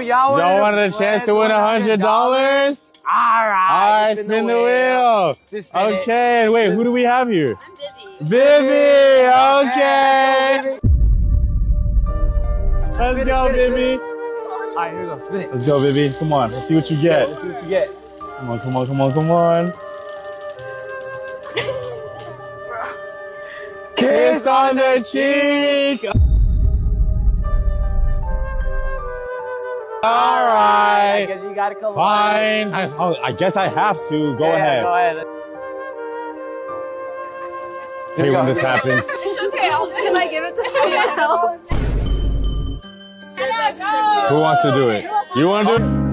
Y'all wanted a chance to win $100? Alright, spin the wheel. Okay, wait, who do we have here? I'm Vivi. Vivi, okay. Let's go, Vivi. Alright, here we go. Spin it. Let's go, Vivi. Come on, let's see what you get. Let's see what you get. Come on, come on, come on, come on. Kiss on the cheek. All right. I guess you gotta come Fine. I guess I have to. Go ahead. Go ahead. Hey, when this happens. It's okay. Can I give it to someone else? Who wants to do it? You want to do it?